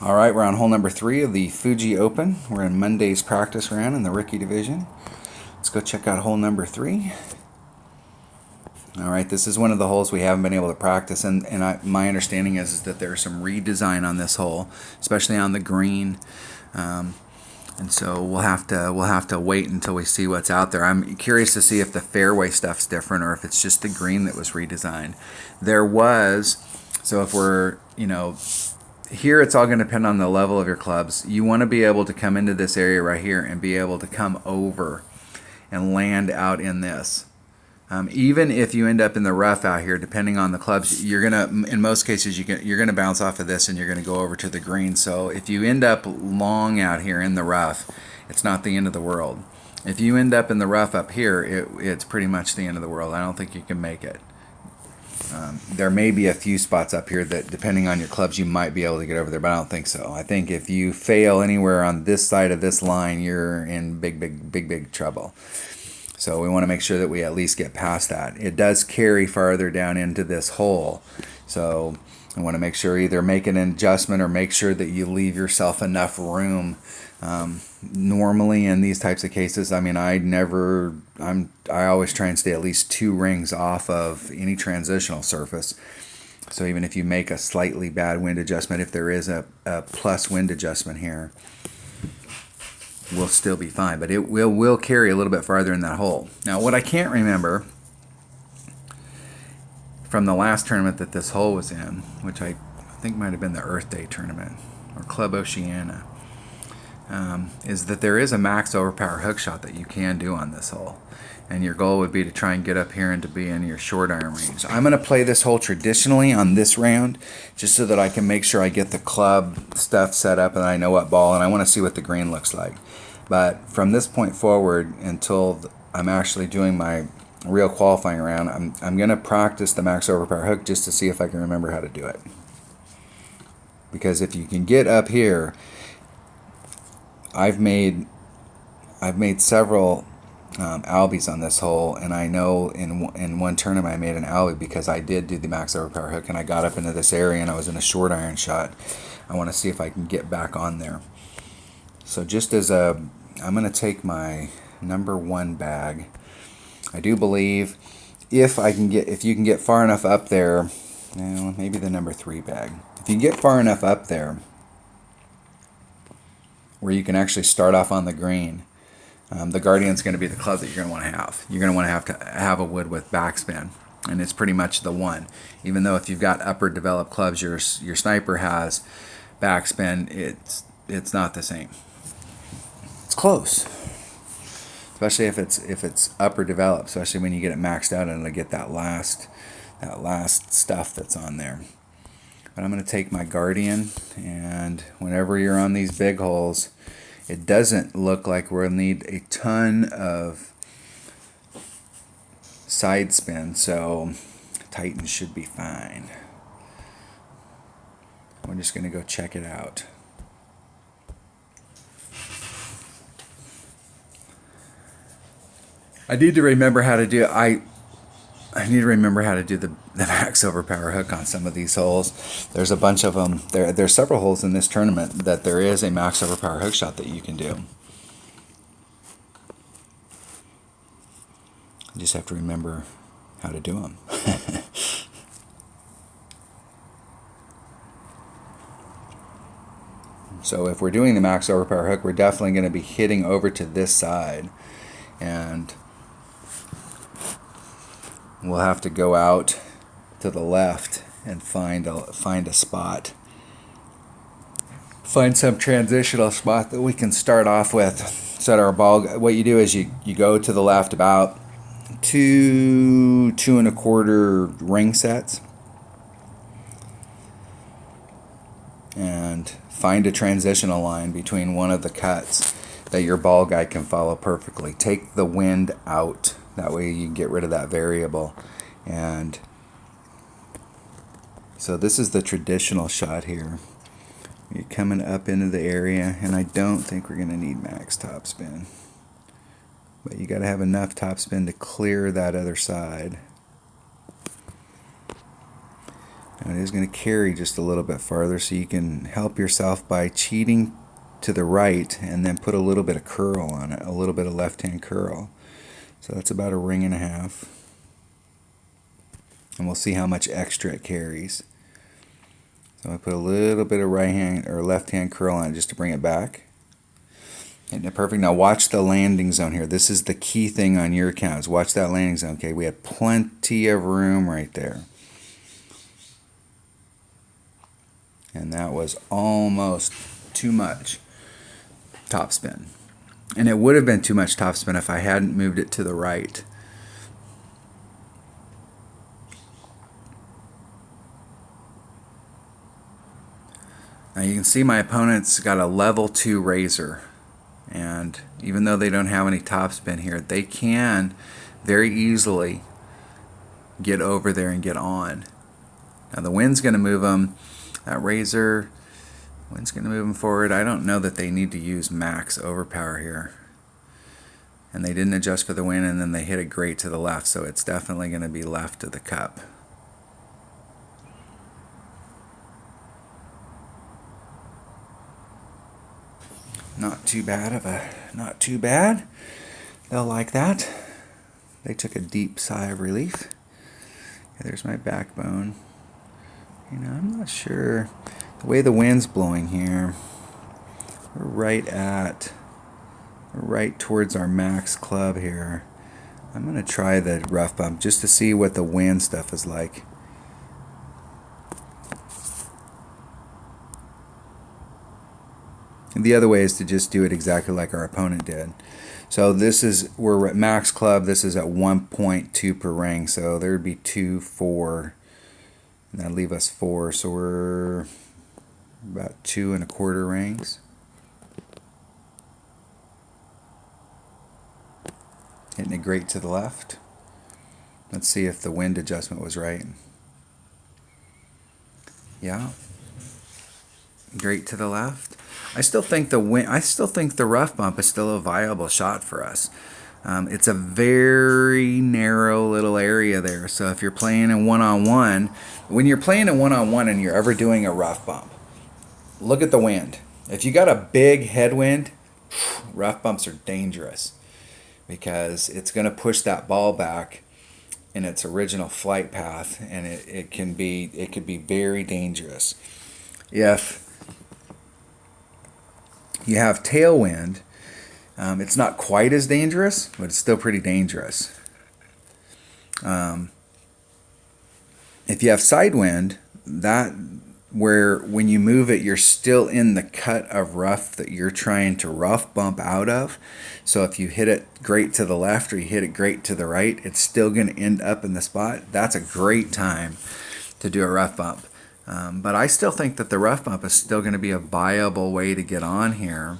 All right, we're on hole number 3 of the Fuji Open. We're in Monday's practice round in the rookie division. Let's go check out hole number 3. All right, this is one of the holes we haven't been able to practice, and my understanding is that there's some redesign on this hole, especially on the green. And so we'll have to wait until we see what's out there. I'm curious to see if the fairway stuff's different or if it's just the green that was redesigned. So if we're, here it's all going to depend on the level of your clubs. You want to be able to come into this area right here and be able to come over and land out in this. Even if you end up in the rough out here, depending on the clubs, you're gonna, in most cases, you're gonna bounce off of this and you're gonna go over to the green. So if you end up long out here in the rough, it's not the end of the world. If you end up in the rough up here, it's pretty much the end of the world. I don't think you can make it. There may be a few spots up here that, depending on your clubs, you might be able to get over there, but I don't think so. I think if you fail anywhere on this side of this line, you're in big trouble. So we want to make sure that we at least get past that. It does carry farther down into this hole. So I want to make sure either make an adjustment or make sure that you leave yourself enough room. Normally in these types of cases, I always try and stay at least 2 rings off of any transitional surface. So even if you make a slightly bad wind adjustment, if there is a plus wind adjustment here, we'll still be fine, but it will carry a little bit farther in that hole. Now, what I can't remember from the last tournament that this hole was in, which I think might have been the Earth Day tournament or Club Oceana, is that there is a max overpower hook shot that you can do on this hole, and your goal would be to try and get up here and to be in your short iron range. I'm going to play this hole traditionally on this round just so that I can make sure I get the club stuff set up and I know what ball, and I want to see what the green looks like. But from this point forward until I'm actually doing my real qualifying round, I'm going to practice the max overpower hook just to see if I can remember how to do it. Because if you can get up here, I've made several albies on this hole, and I know in one tournament I made an albie because I did do the max overpower hook and I got up into this area and I was in a short iron shot. I want to see if I can get back on there. So just as I'm going to take my number 1 bag. I do believe if you can get far enough up there, maybe the number 3 bag. If you get far enough up there where you can actually start off on the green, the Guardian's going to be the club that you're going to want to have. You're going to have a wood with backspin, and it's pretty much the one. Even though if you've got upper developed clubs, your Sniper has backspin, it's not the same. It's close, especially if it's upper developed, especially when you get it maxed out and it'll get that last stuff that's on there. But I'm going to take my Guardian, and whenever you're on these big holes, it doesn't look like we'll need a ton of side spin, so Titan should be fine. We're just going to go check it out. I need to remember how to do the max overpower hook on some of these holes. There's a bunch of them. There's several holes in this tournament that there is a max overpower hook shot that you can do. You just have to remember how to do them. So if we're doing the max overpower hook, we're definitely going to be hitting over to this side, and we'll have to go out to the left and find a spot. Find some transitional spot that we can start off with. Set our ball. What you do is you go to the left about 2 1/4 ring sets, and find a transitional line between one of the cuts that your ball guide can follow perfectly. Take the wind out. That way you get rid of that variable. And so this is the traditional shot here. You're coming up into the area, and I don't think we're going to need max topspin. But you got to have enough topspin to clear that other side. Now it is going to carry just a little bit farther, so you can help yourself by cheating to the right and then put a little bit of curl on it, a little bit of left-hand curl. So that's about a ring and a half. And we'll see how much extra it carries. So I put a little bit of right hand or left hand curl on it just to bring it back. Isn't it perfect? Now watch the landing zone here. This is the key thing on your account, is watch that landing zone. Okay, we have plenty of room right there. And that was almost too much topspin. And it would have been too much topspin if I hadn't moved it to the right. Now you can see my opponent's got a level 2 razor, and even though they don't have any topspin here, they can very easily get over there and get on. Now the wind's going to move them. That razor, wind's going to move them forward. I don't know that they need to use max overpower here. And they didn't adjust for the wind, and then they hit it great to the left, so it's definitely going to be left of the cup. Not too bad. They'll like that. They took a deep sigh of relief. Okay, there's my backbone. You know, I'm not sure. The way the wind's blowing here, we're right towards our max club here. I'm going to try the rough bump just to see what the wind stuff is like. And the other way is to just do it exactly like our opponent did. So we're at max club. This is at 1.2 per ring. So there would be 2, 4, and that'd leave us 4. So we're about 2 1/4 rings. Hitting it great to the left. Let's see if the wind adjustment was right. Yeah. Great to the left. I still think the rough bump is still a viable shot for us. It's a very narrow little area there. So if you're playing in one-on-one, when you're playing in one-on-one and you're ever doing a rough bump, look at the wind. If you got a big headwind, rough bumps are dangerous because it's going to push that ball back in its original flight path, and it could be very dangerous. If you have tailwind, it's not quite as dangerous, but it's still pretty dangerous. If you have side wind, when you move it, you're still in the cut of rough that you're trying to rough bump out of. So if you hit it great to the left or you hit it great to the right, it's still going to end up in the spot. That's a great time to do a rough bump. But I still think that the rough bump is still going to be a viable way to get on here.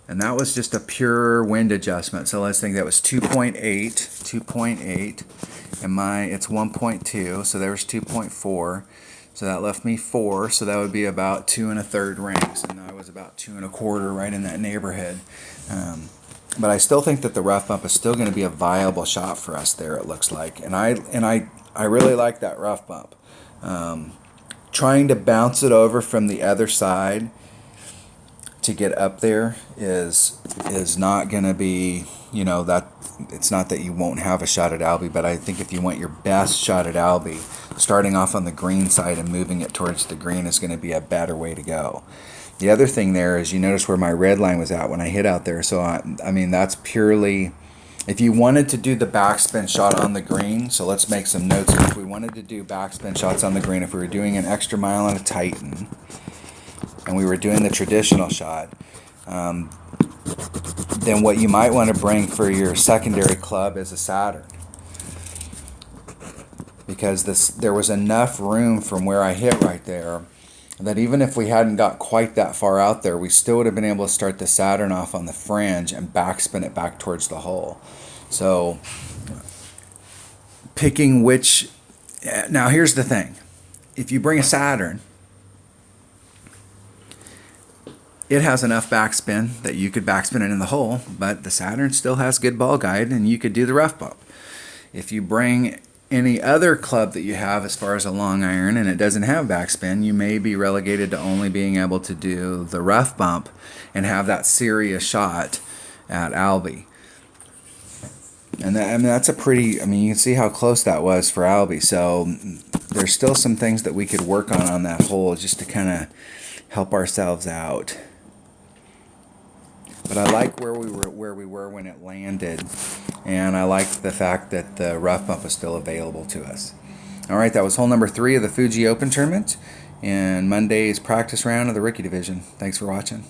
And that was just a pure wind adjustment. So let's think that was 2.8, and it's 1.2, so there was 2.4. So that left me 4, so that would be about 2 1/3 rings, and I was about 2 1/4, right in that neighborhood. But I still think that the rough bump is still going to be a viable shot for us there, it looks like. And I really like that rough bump. Trying to bounce it over from the other side to get up there is not going to be, that it's not that you won't have a shot at Albie, but I think if you want your best shot at Albie, starting off on the green side and moving it towards the green is going to be a better way to go. The other thing there is you notice where my red line was at when I hit out there. So I mean, that's purely, if you wanted to do the backspin shot on the green, so let's make some notes here. If we wanted to do backspin shots on the green, if we were doing an extra mile on a Titan, and we were doing the traditional shot, then what you might want to bring for your secondary club is a Saturn. Because there was enough room from where I hit right there that even if we hadn't got quite that far out there, we still would have been able to start the Saturn off on the fringe and backspin it back towards the hole. So picking which, now here's the thing. If you bring a Saturn, it has enough backspin that you could backspin it in the hole, but the Saturn still has good ball guide and you could do the rough bump. If you bring any other club that you have as far as a long iron and it doesn't have backspin, you may be relegated to only being able to do the rough bump and have that serious shot at Albie. And that, I mean, that's a pretty, I mean, you can see how close that was for Albie. So there's still some things that we could work on that hole just to kind of help ourselves out. But I like where we were when it landed, and I like the fact that the rough bump is still available to us. All right, that was hole number 3 of the Fuji Open tournament and Monday's practice round of the rookie division. Thanks for watching.